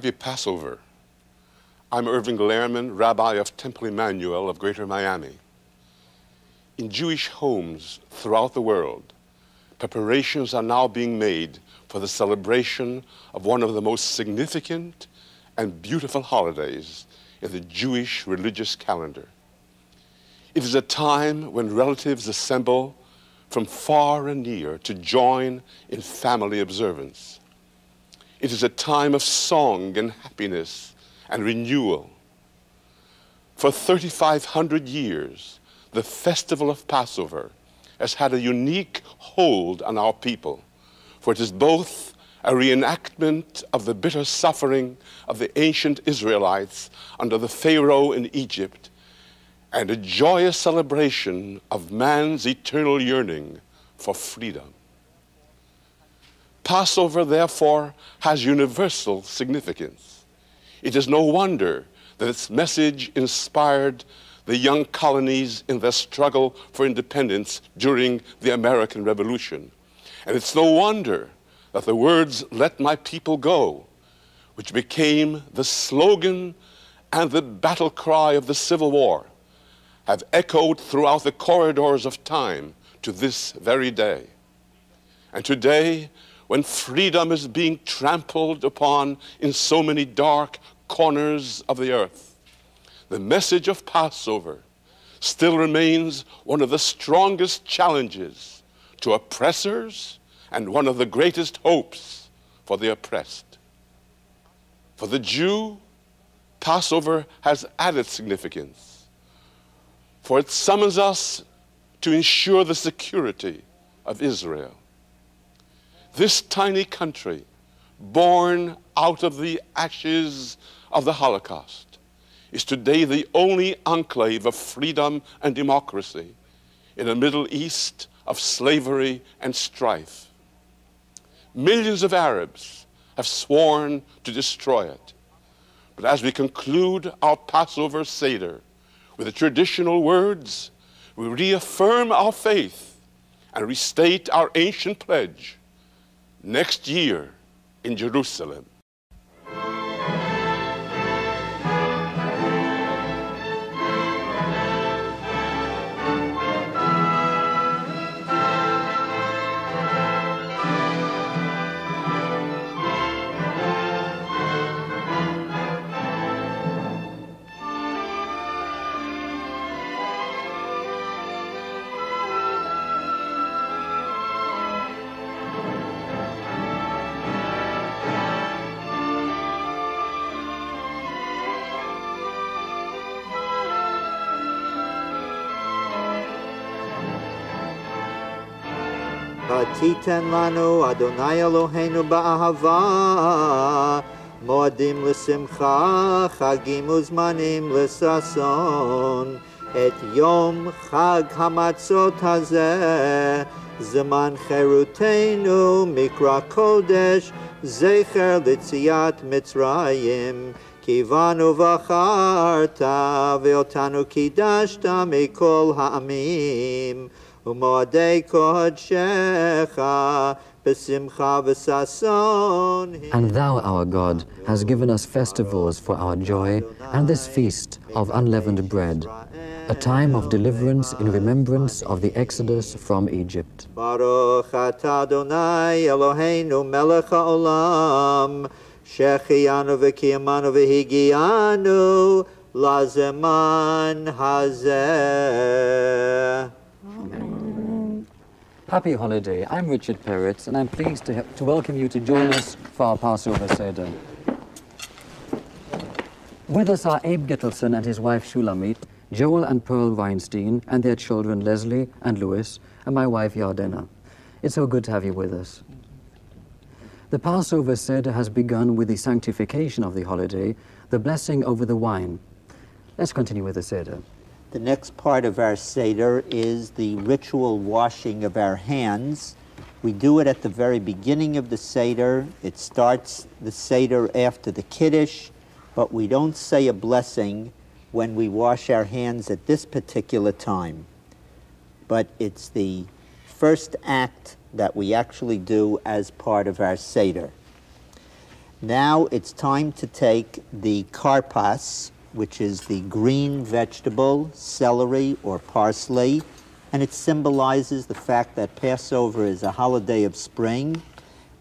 Happy Passover. I'm Irving Lehrman, Rabbi of Temple Emmanuel of Greater Miami. In Jewish homes throughout the world, preparations are now being made for the celebration of one of the most significant and beautiful holidays in the Jewish religious calendar. It is a time when relatives assemble from far and near to join in family observance. It is a time of song and happiness and renewal. For 3,500 years, the festival of Passover has had a unique hold on our people, for it is both a reenactment of the bitter suffering of the ancient Israelites under the Pharaoh in Egypt and a joyous celebration of man's eternal yearning for freedom. Passover, therefore, has universal significance. It is no wonder that its message inspired the young colonies in their struggle for independence during the American Revolution. And it's no wonder that the words, "Let my people go," which became the slogan and the battle cry of the Civil War, have echoed throughout the corridors of time to this very day. And today, when freedom is being trampled upon in so many dark corners of the earth, the message of Passover still remains one of the strongest challenges to oppressors and one of the greatest hopes for the oppressed. For the Jew, Passover has added significance, for it summons us to ensure the security of Israel. This tiny country, born out of the ashes of the Holocaust, is today the only enclave of freedom and democracy in a Middle East of slavery and strife. Millions of Arabs have sworn to destroy it. But as we conclude our Passover Seder with the traditional words, we reaffirm our faith and restate our ancient pledge: next year in Jerusalem. Titen lanu Adonai Eloheinu ba'ahava moadim l'simcha chagim uzmanim l'sason et yom chag hamatzot hazeh zeman cherutenu mikra kodesh zecher l'tziat Mitzrayim kivanu v'charta ve'otanu kidashta mikol ha'amim and thou, our God, hast given us festivals for our joy and this feast of unleavened bread, a time of deliverance in remembrance of the exodus from Egypt. Baruch atah Adonai Eloheinu melech ha'olam, shechianu v'kiyamanu v'higianu lazeman hazeh. Happy holiday. I'm Richard Peritz, and I'm pleased to welcome you to join us for our Passover Seder. With us are Abe Gittelson and his wife Shulamit, Joel and Pearl Weinstein, and their children Leslie and Louis, and my wife Yardena. It's so good to have you with us. The Passover Seder has begun with the sanctification of the holiday, the blessing over the wine. Let's continue with the Seder. The next part of our Seder is the ritual washing of our hands. We do it at the very beginning of the Seder. It starts the Seder after the Kiddush, but we don't say a blessing when we wash our hands at this particular time. But it's the first act that we actually do as part of our Seder. Now it's time to take the karpas, which is the green vegetable, celery or parsley, and it symbolizes the fact that Passover is a holiday of spring.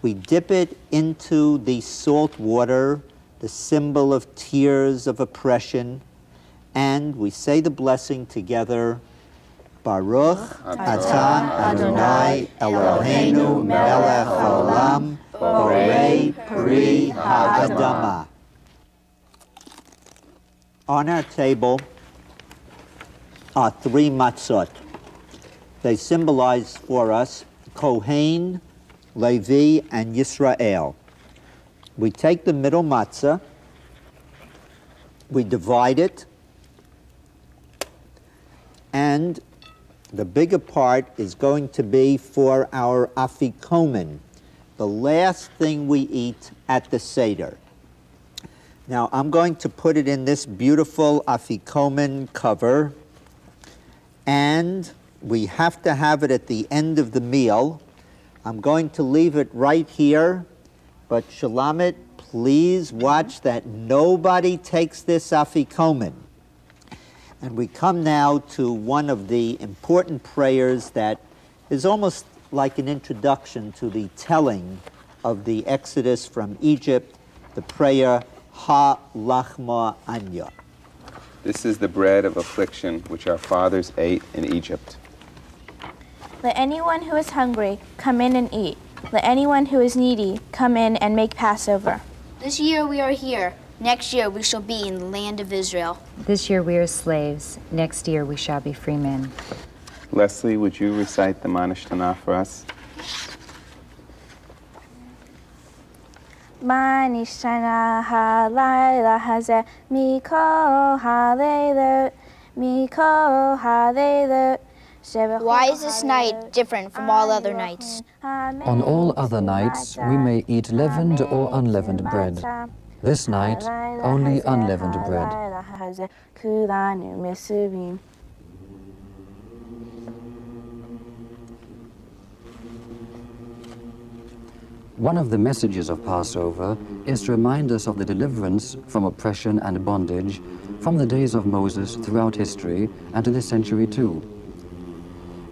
We dip it into the salt water, the symbol of tears of oppression, and we say the blessing together. Baruch atah Adonai Eloheinu melech haolam borei pri ha'adama. On our table are 3 matzot. They symbolize for us Kohen, Levi, and Yisrael. We take the middle matzah, we divide it, and the bigger part is going to be for our afikomen, the last thing we eat at the Seder. Now, I'm going to put it in this beautiful afikomen cover, and we have to have it at the end of the meal. I'm going to leave it right here, but Shulamit, please watch that nobody takes this afikomen. And we come now to one of the important prayers that is almost like an introduction to the telling of the Exodus from Egypt, the prayer, Ha-lachma anya. This is the bread of affliction which our fathers ate in Egypt. Let anyone who is hungry come in and eat. Let anyone who is needy come in and make Passover. This year we are here. Next year we shall be in the land of Israel. This year we are slaves. Next year we shall be free men. Leslie, would you recite the Manishtana for us? Manishtana halayla hazeh mikol halayla mikol halayla. Why is this night different from all other nights? On all other nights, we may eat leavened or unleavened bread. This night, only unleavened bread. One of the messages of Passover is to remind us of the deliverance from oppression and bondage from the days of Moses throughout history and to this century too.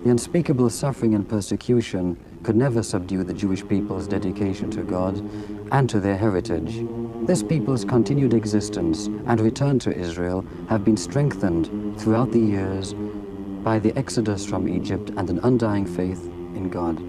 The unspeakable suffering and persecution could never subdue the Jewish people's dedication to God and to their heritage. This people's continued existence and return to Israel have been strengthened throughout the years by the exodus from Egypt and an undying faith in God.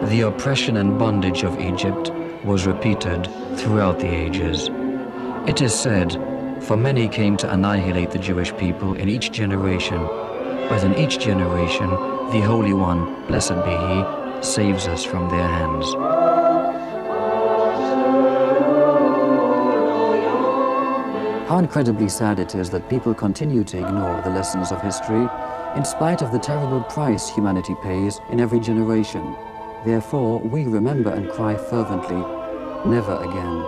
The oppression and bondage of Egypt was repeated throughout the ages. It is said, for many came to annihilate the Jewish people in each generation, but in each generation the Holy One, blessed be He, saves us from their hands. How incredibly sad it is that people continue to ignore the lessons of history, in spite of the terrible price humanity pays in every generation. Therefore, we remember and cry fervently, never again.